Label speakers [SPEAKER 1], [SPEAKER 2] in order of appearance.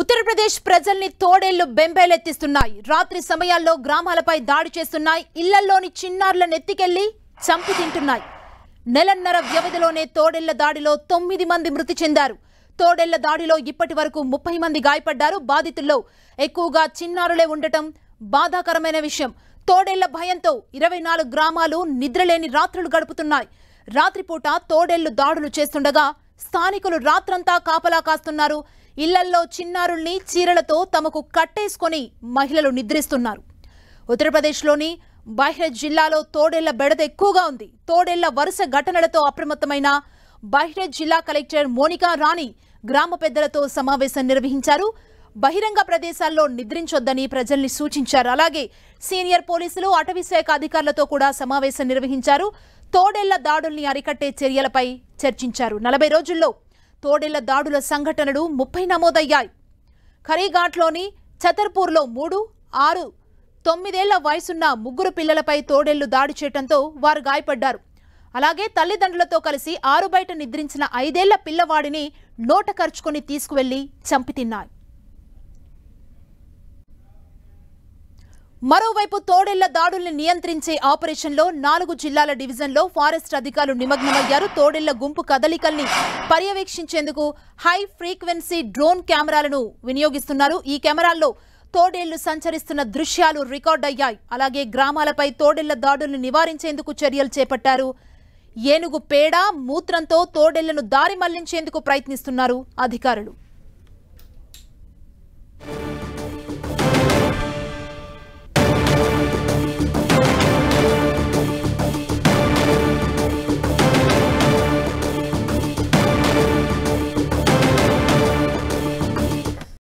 [SPEAKER 1] ఉత్తరప్రదేశ్ ప్రజల్ని తోడేళ్లు బెంబేలెత్తిస్తున్నాయి. రాత్రి సమయాల్లో గ్రామాలపై దాడి చేస్తున్నాయి. ఇళ్లలోని చిన్నారులను ఎత్తికెళ్లి చంపి తింటున్నాయి. నెలన్నర వ్యవధిలోనే తోడేళ్ల దాడిలో 9 మంది మృతి చెందారు. తోడేళ్ల దాడిలో ఇప్పటి వరకు 30 మంది గాయపడ్డారు. బాధితుల్లో ఎక్కువగా చిన్నారులే ఉండటం బాధాకరమైన విషయం. తోడేళ్ల భయంతో 24 గ్రామాలు నిద్రలేని రాత్రులు గడుపుతున్నాయి. రాత్రిపూట తోడేళ్లు దాడులు చేస్తుండగా స్థానికులు రాత్రంతా కాపలా కాస్తున్నారు. ఇళ్లల్లో చిన్నారుల్ని చీరలతో తమకు కట్టేసుకొని మహిళలు నిద్రిస్తున్నారు. ఉత్తరప్రదేశ్లోని బహ్రైచ్ జిల్లాలో తోడేళ్ల బెడద ఎక్కువగా ఉంది. తోడేళ్ల వరుస ఘటనలతో అప్రమత్తమైన బహ్రైచ్ జిల్లా కలెక్టర్ మోనికా రాణి గ్రామ పెద్దలతో సమావేశం నిర్వహించారు. బహిరంగ ప్రదేశాల్లో నిద్రించొద్దని ప్రజల్ని సూచించారు. అలాగే సీనియర్ పోలీసులు, అటవీశాఖ అధికారులతో కూడా సమావేశం నిర్వహించారు. తోడేళ్ల దాడుల్ని అరికట్టే చర్యలపై చర్చించారు. 40 రోజుల్లో తోడేళ్ల దాడుల సంఘటనలు 30 నమోదయ్యాయి. ఖరీఘాట్లోని ఛతర్పూర్లో 3, 6, 9 ఏళ్ల వయసున్న 3 పిల్లలపై తోడేళ్లు దాడి చేయడంతో వారు గాయపడ్డారు. అలాగే తల్లిదండ్రులతో కలిసి ఆరు బయట నిద్రించిన 5 ఏళ్ల పిల్లవాడిని నోట కరుచుకొని తీసుకువెళ్లి చంపి తిన్నాయి. మరోవైపు తోడేళ్ల దాడుల్ని నియంత్రించే ఆపరేషన్లో 4 జిల్లాల డివిజన్లో ఫారెస్ట్ అధికారులు నిమగ్నమయ్యారు. తోడేళ్ల గుంపు కదలికల్ని పర్యవేక్షించేందుకు హై ఫ్రీక్వెన్సీ డ్రోన్ కెమెరాలను వినియోగిస్తున్నారు. ఈ కెమెరాల్లో తోడేళ్లు సంచరిస్తున్న దృశ్యాలు రికార్డ్ అయ్యాయి. అలాగే గ్రామాలపై తోడేళ్ల దాడుల్ని నివారించేందుకు చర్యలు చేపట్టారు. ఏనుగు పేడ, మూత్రంతో తోడేళ్లను దారి మళ్లించేందుకు ప్రయత్నిస్తున్నారు అధికారులు.